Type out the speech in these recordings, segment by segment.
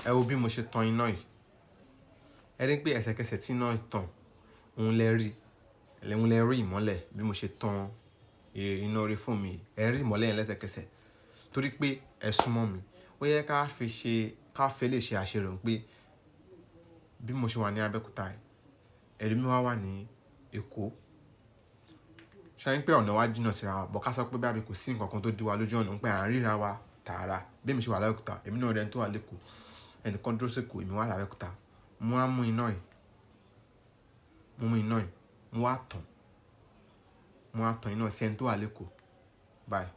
ẹ wo bí mo ṣe tan iná yìí. Ẹ rí pé ẹsẹ̀kẹsẹ̀ tí iná tàn, òun lẹ rí ìmọ́lẹ̀ bí mo ṣe tan iná orí fóònù mi. Ẹ rí ìmọ́lẹ̀ yẹn lẹ́sẹ̀kẹsẹ̀ torí pé ẹ súnmọ́ mi. Ó yẹ ká fẹ́ lè ṣe àṣerò pé bí mo ṣe wà ní Abẹ́òkúta yìí, ẹ̀rí mi wà ní Èkó. Ṣé pé ọ̀nà wa jìnnà síra wa, bọ̀ ká sọ pé bí kò sí nǹkan kan tó dí wa lójú ọ̀nà pé à ń ríra wa tààrà. Bí èmi ṣe wà l'Abẹ́òkúta, èmi náà rí ẹni tó wà l'Èkó, ẹnìkan dúró sí Èkó, èmi wà l'Abẹ́òkúta. Mo wá mú iná yìí, mo wá tan iná sí ẹni tó wà l'Èkó báyìí.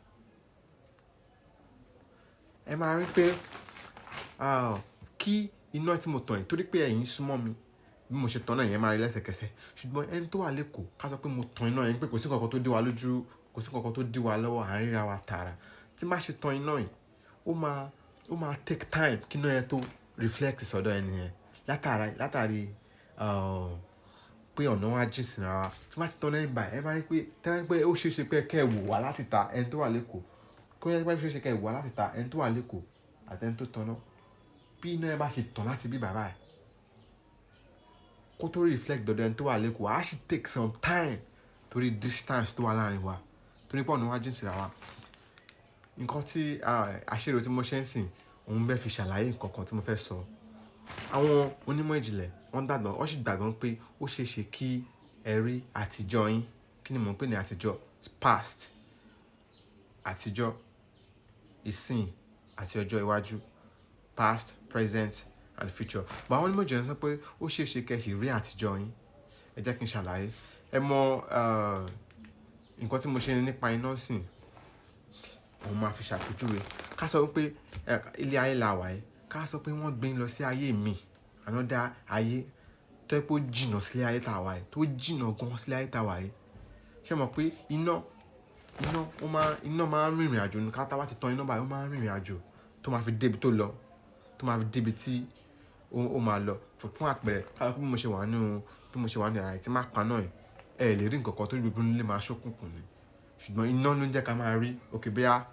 Ẹ máa rí pé kí iná tí mo tàn yìí, torí pé ẹ̀yin súnmọ́ mi, bí mo ṣe tan náà yẹn máa rí lẹ́sẹ̀kẹsẹ̀. Ṣùgbọ́n ẹni tó wà l'Èkó, ká sọ pé mo tan iná yẹn pé kò sí nǹkan kan tó dí wa lójú, kò sí nǹkan kan tó dí wa lọ́wọ́, à ń ríra wa tààrà. Tí má ṣe tan iná yìí, ó máa take time kí iná yẹn tó reflect sọ́dọ̀ ẹni yẹn. Látàrí pé ọ̀nà wa jìn síra wa. Tí má ti tan iná báyìí, ẹ máa rí pé ó ṣeé ṣe pé kẹ́ ẹ wò wá láti ta ẹni tó wà l'Èkó. Kó yẹ pé ó ṣeé ṣe kẹ́ ẹ wò wá láti ta ẹni tó wà l'Èkó àti ẹni tó tan iná. Bí iná yẹn bá ṣe tàn láti bí bàbá ẹ̀, kó tó reflect dọ̀dọ̀ ẹni tó wà l'Èkó, á sì take some time torí distance tó wà láàrin wa, torí pé ọ̀nà wa jìn síra wa. Nǹkan tí àṣerò tí mo ṣe ń sìn, òun bẹ́ẹ̀ fi ṣàlàyé nǹkan kan tí mo fẹ́ sọ. Àwọn onímọ̀ ìjìnlẹ̀ wọ́n sì gbàgbọ́ pé ó ṣeé ṣe kí ẹ rí àtijọ́ yín. Kí ni mò ń pè ní àtijọ́? Past. Àtijọ́, ìsìn àti ọjọ́ iwájú. Past, present and future. But àwọn onímọ̀ ìjìnlẹ̀ sọ pé ó ṣeé ṣe kí ẹ sì rí àtijọ́ yín. Ẹ jẹ́ kí n ṣàlàyé. Ẹ mọ nǹkan tí mo ṣe nípa iná sìn, òun máa fi ṣàpèjúwe. Ká sọ pé ilé ayé la wà yìí. Ká sọ pé wọ́n gbé lọ sí ayé mi, another ayé tó yẹ pé ó jìnnà sílé ayé tá wà yìí, tó jìnnà gan sílé ayé tá wà yìí. Ṣé ẹ mọ̀ pé iná máa ń rìnrìn àjò ní ká tá bá ti tan iná báyìí, ó máa ń rìnrìn àjò tó máa fi débi tó lọ, tó máa fi débi tí ó máa lọ. Fún àpẹẹrẹ, ká sọ pé bí mo ṣe wà ní yàrá yìí tí máa pa iná yìí, ẹ lè rí nǹkan kan tó gbogbo nílé máa ṣókùnkùn ni. Ṣùgbọ́n iná ló ń jẹ́ ká máa rí. Okay, bóyá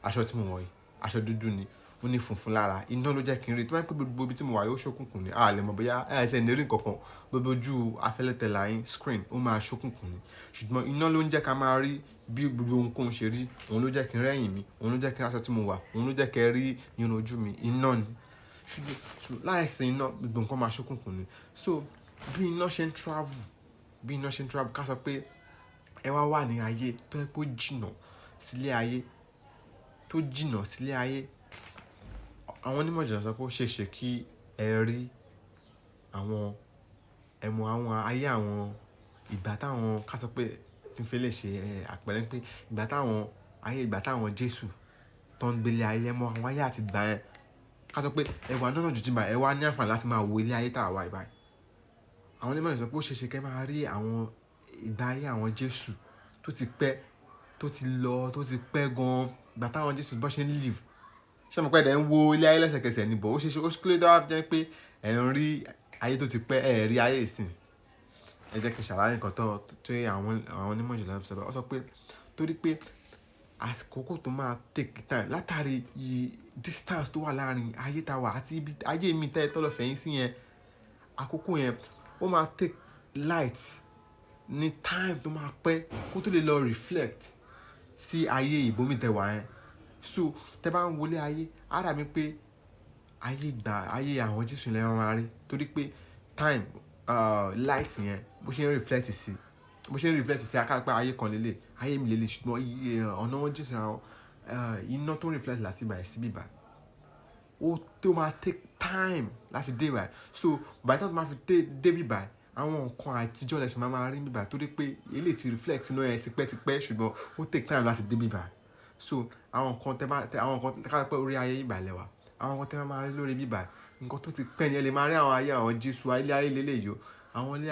aṣọ tí mo wọ̀ yìí, aṣọ dúdú ni, ó ní funfun lára. Iná ló jẹ́ kí n rí. Tí wọ́n bá pé gbogbo ibi tí mo wà yóò ṣókùnkùn ni, a lè mọ̀ bóyá tí ẹ ní rí nǹkan kan. Gbogbo ojú afẹ́lẹ́tẹ̀lá yín, screen, ó máa ṣókùnkùn ni. Ṣùgbọ́n iná ló ń jẹ́ ká máa rí bí gbogbo ohunkóhun ṣe rí. Òun ló jẹ́ kí n rí ẹ̀yìn mi, òun ló jẹ́ kí n rí aṣọ tí mo wà, òun ló jẹ́ kí ẹ rí irun ojú mi. Iná ni. Ṣùgbọ́n láìsí iná, gbogbo nǹkan máa ṣókùnkùn ni. So bí iná ṣe ń travel, ká sọ pé ẹ wà ní ayé tó yẹ pé ó jìnnà sílé ayé, àwọn onímọ̀ ìjìnlẹ̀ sọ pé ó ṣeé ṣe kí ẹ rí àwọn ayé àwọn ìgbà táwọn, ká sọ pé kí n fẹ́ lè ṣe àpẹẹrẹ pé ìgbà táwọn Jésù tó ń gbé ilé ayé mọ́ àwọn ayé àti ìgbà yẹn. Ká sọ pé ẹ wà lọ́nà jíjìn báyìí, ẹ wá ní àǹfààní láti máa wo ilé ayé tá wà báyìí. Àwọn onímọ̀ ìjìnlẹ̀ sọ pé ó ṣeé ṣe kí ẹ máa rí àwọn ìgbà ayé àwọn Jésù tó ti pẹ́, tó ti lọ, tó ti pẹ́ gan. Ìgbà táwọn Jésù bọ́ ṣe ń live. Ṣé mo pé ẹ̀ ń wo ilé ayé lẹ́sẹ̀kẹsẹ̀ ni, bọ̀ ó ṣeé ṣe ó kílódé wá jẹ́ pé ẹ̀ ń rí ayé tó ti pẹ́, ẹ̀ rí ayé ìsìn. Ẹ jẹ́ kí n ṣàlàyé nǹkan tó àwọn onímọ̀ ìjìnlẹ̀ sọ. Ó sọ pé torí pé àkókò tó máa take time látàrí distance tó wà láàrin ayé tá wà àti ibi ayé mi tẹ́ lọ fẹ̀yìn sí yẹn, àkókò yẹn ó máa take light ní time tó máa pẹ́ kó tó lè lọ reflect sí ayé ìbomi tẹ́ wà yẹn. So tẹ́ bá ń wọlé ayé, á dà mí pé ayé àwọn Jésù lẹ́yìn máa rí. Torí pé time light yẹn bó ṣe ń reflect sí akápẹ́ ayé kan lélẹ̀, ayé mi lélẹ̀. Ṣùgbọ́n ọ̀nà wọn jìn síra wọn, iná tó ń reflect láti ibà sí bíbà, ó tó máa take time láti dé ibà. So by the time tó máa fi dé bíbà, àwọn nǹkan àtijọ́ lẹ́sìn máa rí bíbà torí pé eléyìí ti reflect iná yẹn tipẹ́, ṣùgbọ́n ó take time láti dé bíbà. So àwọn nǹkan ká pé orí ayé ìgbà lẹ́wà, àwọn nǹkan tẹ́ máa rí lórí bíbà, nǹkan tó ti pẹ́ ni ẹ lè máa rí àwọn ayé àwọn Jésù, ilé ayé lélẹ̀ yìí, àwọn ilé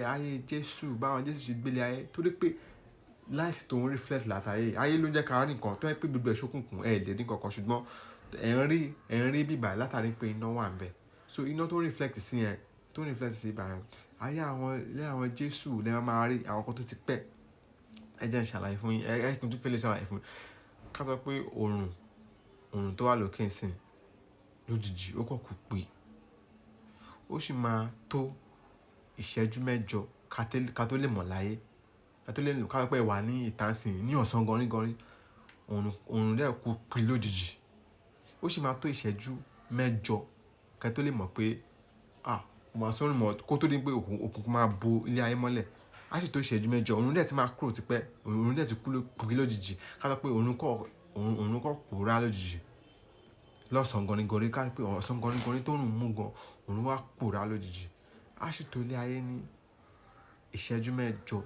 ayé Jésù, báwọn Jésù ṣe gbé ilé ayé. Torí pé light tó ń reflect látàyè ayé ló ń jẹ́ ká rí nǹkan tó yẹ pé gbogbo ẹ̀ ṣókùnkùn, ẹ lè rí nǹkan kan. Ṣùgbọ́n ẹ̀ ń rí bíbà látàrí pé iná wà ńbẹ̀. So iná tó ń reflect sí yẹn, tó ń reflect sí ibà yẹn, ayé àwọn Jésù lẹ́ máa rí àwọn nǹkan tó ti pẹ́. Ẹ jẹ́ n ṣàlàyé fún yín, ẹ kí n tún fẹ́ lè ṣàlàyé fún yín. Ká sọ pé òòrùn tó wà lókè ńsìn, lójijì ó kàn kú pé ó sì máa tó ìṣẹ́jú mẹ́jọ ká tó lè mọ̀ láyé ká tó lè ká pẹ́ wà ní ìtànsìn ní ọ̀sán gọrígọrí òòrùn dẹ̀ kú pé lójijì ó sì máa tó ìṣẹ́jú mẹ́jọ ká tó lè mọ̀ pé kò máa sọ́run mọ́ kó tó di pé òkùnkùn máa bo ilé ayé mọ́lẹ̀ á sì tó ìṣẹ́jú mẹ́jọ òòrùn dẹ̀ ti máa kúrò tipẹ́ òòrùn dẹ̀ ti kú pé lójijì ká sọ pé òòrùn kọ̀ pòórá lójijì lọ́sàn-án gọrígọrí ká pé ọ̀sán gọrígọrí tó rùn mú gan òòrùn wá pòórá lójijì á sì tó ilé ayé ní ìṣẹ́jú mẹ́jọ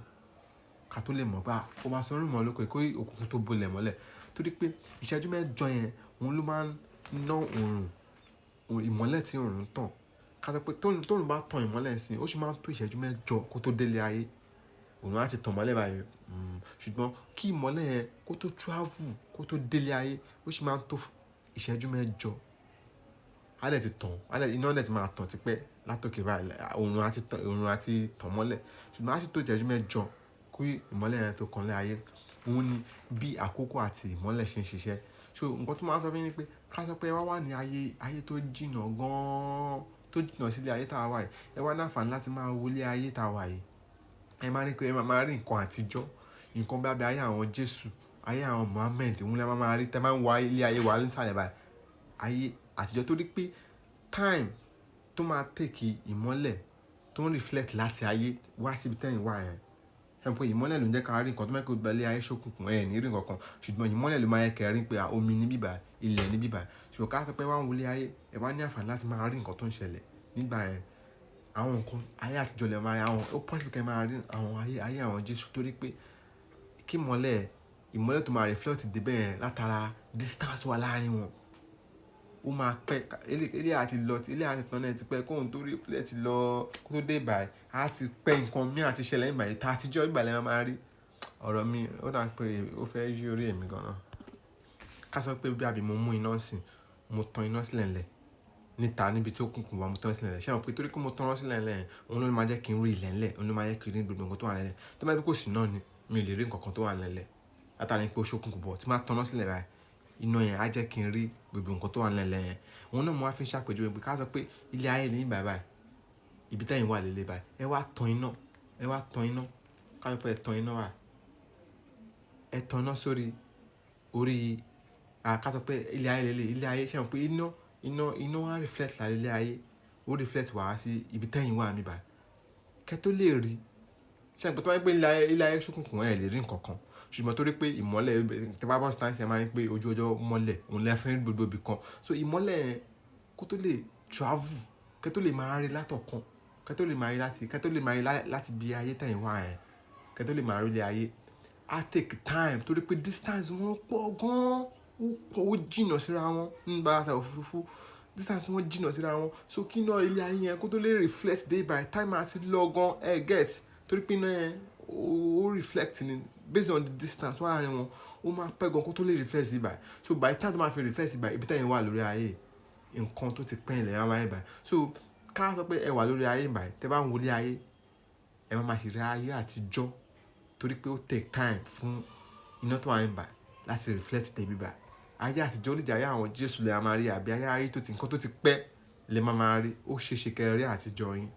ká tó lè mọ̀ pé ó máa sọ́run mọ́ lóko kó òkùnkùn tó bolẹ̀ mọ́lẹ̀ torí pé ìṣẹ́jú mẹ́jọ yẹn òun ló máa ń ná òòrùn ìmọ́lẹ̀ tí òòrùn tàn ká sọ pé tóòrùn bá tan ìmọ́lẹ̀ sí ó sì máa ń tó ìṣẹ́jú mẹ́jọ kó tó délé ayé òòrùn á ti tàn mọ́lẹ̀ báyìí ṣùgbọ́n kí ìmọ́lẹ̀ yẹn kó tó travel kó tó délé ayé ó sì máa ń tó ìṣẹ́jú mẹ́jọ á dẹ̀ ti tàn iná dẹ̀ ti máa tàn tipẹ́ látòkè báyìí òòrùn á ti tàn mọ́lẹ̀ ṣùgbọ́n á sì tó ìṣẹ́jú mẹ́jọ kí ìmọ́lẹ̀ yẹn tó kanlé ayé òun ni bí àkókò àti ìmọ́lẹ̀ ṣe ń ṣiṣẹ́ so nǹkan tó máa ń sọ fún yín ni pé ká sọ pé ẹ wá ní ayé tó jìnnà gan-an tó jìnnà sílé ayé tá a wà yìí ẹ wá ní àǹfààní láti máa wọlé ayé tá a wà yìí ẹ máa rí pé ẹ máa rí nǹkan àtijọ́ nǹkan bí abẹ́ ayé àwọn Jésù ayé àwọn Muhammed òun lẹ́ máa rí tẹ́ máa ń wá ilé ayé wa nísàlẹ̀ báyìí ayé àtijọ́ torí pé time tó máa tèkì ìmọ́lẹ̀ tó ń reflect láti ayé wá síbi tẹ́yìn wá yẹn pé ìmọ́lẹ̀ ló ń jẹ́ ká rí nǹkan tó mẹ́kọ̀ọ́ gbalẹ̀ ayé ṣókùnkùn ẹ̀ ní rí nǹkan kan ṣùgbọ́n ìmọ́lẹ̀ ló máa yẹ kẹ́ rí pé omi ní bíbà ilẹ̀ ní bíbà ṣùgbọ́n ká sọ pé wá ń wọlé ayé ẹ wá ní àǹfààní láti máa rí nǹkan tó ń ṣẹlẹ̀ nígbà yẹn àwọn nǹkan ayé àtijọ́ lè máa rí àwọn ó possible kẹ́ máa rí àwọn ayé àwọn Jésù torí pé kí ìmọ́lẹ̀ tó máa reflect débẹ̀ yẹn látara distance wà láàrin wọn ó máa pẹ́ ilé àti tán náà ti pẹ́ kóhun tó reflect lọ kó tó dé ìbàyẹ̀ á ti pẹ́ nǹkan mí àti ṣẹlẹ̀ ìbàyẹ̀ tá àtijọ́ ìgbàlẹ̀ máa rí ọ̀rọ̀ mi ó dà pé ó fẹ́ yí orí èmi gan-an ká sọ pé bí àbí mo mú iná sìn mo tan iná sílẹ̀ ńlẹ̀ níta níbi tí ó kùnkùn wà mo tan sílẹ̀ ńlẹ̀ ṣé àwọn pé torí pé mo tan iná sílẹ̀ ńlẹ̀ òun ló máa jẹ́ kí n rí ilẹ̀ ńlẹ̀ òun ló máa jẹ́ kí n rí gbogbo nǹkan tó wà ńlẹ̀ tó bá bí kò sí náà ni mi ò lè rí nǹkan kan tó wà ńlẹ̀ látàrí pé ó ṣókùnkùn bọ̀ tí máa tan iná sílẹ̀ báyìí iná yẹn á jẹ́ kí n rí gbogbo nǹkan tó wà ńlẹ̀ yẹn òun náà mo wá fi ń ṣàpèjúwe pé ká sọ pé ilé ayé ní báyìí ibi tẹ́yìn wà lélẹ̀ báyìí ẹ wá tan iná ká sọ pé ẹ tan iná wà ẹ tan iná sórí orí ká sọ pé ilé ayé lélẹ̀ ilé ayé ṣe mọ̀ pé iná wá reflect lára ilé ayé ó reflect wá sí ibi tẹ́yìn wà mí báyìí kẹ́ tó lè rí ṣe mọ̀ pé tó bá ń pè ilé ayé ṣókùnkùn ẹ̀ lè rí nǹkan kan ṣùgbọ́n torí pé ìmọ́lẹ̀ tí bá bọ́ sí táǹsì ẹ̀ máa ń pé ojú ọjọ́ mọ́lẹ̀ òun lẹ́fín gbogbo ibì kan so ìmọ́lẹ̀ kó tó lè travel kẹ́ tó lè máa rí látọ̀kan kẹ́ tó lè máa rí láti bí ayé tẹ̀yìn wá ẹ̀ kẹ́ tó lè máa rí ilé ayé á take time torí pé distance wọn pọ̀ gan-an ó jìnnà síra wọn nígbà àṣà òfurufú distance wọn jìnnà síra wọn so kí náà ilé ayé yẹn kó tó lè reflect day by time àti lọ gan get torí pé náà yẹn ó reflect ni based on the distance wà láàrin wọn ó máa pẹ́ gan kó tó lè reflect sí ibà so by the time tó máa fi reflect sí ibà ibi tẹ́yìn wà lórí ayé nǹkan tó ti pẹ́ ilẹ̀ máa ń bá so ká sọ pé ẹ wà lórí ayé ìbà tẹ́ bá ń wọlé ayé ẹ máa ṣe rí ayé àtijọ́ torí pé ó take time fún iná tó wà ń bà láti reflect tẹ̀bí bá ayé àtijọ́ lè jẹ́ ayé àwọn Jésù lè máa rí àbí ayé tó ti nǹkan tó ti pẹ́ lè máa rí ó ṣeéṣe kẹ́ rí àtijọ́ yín.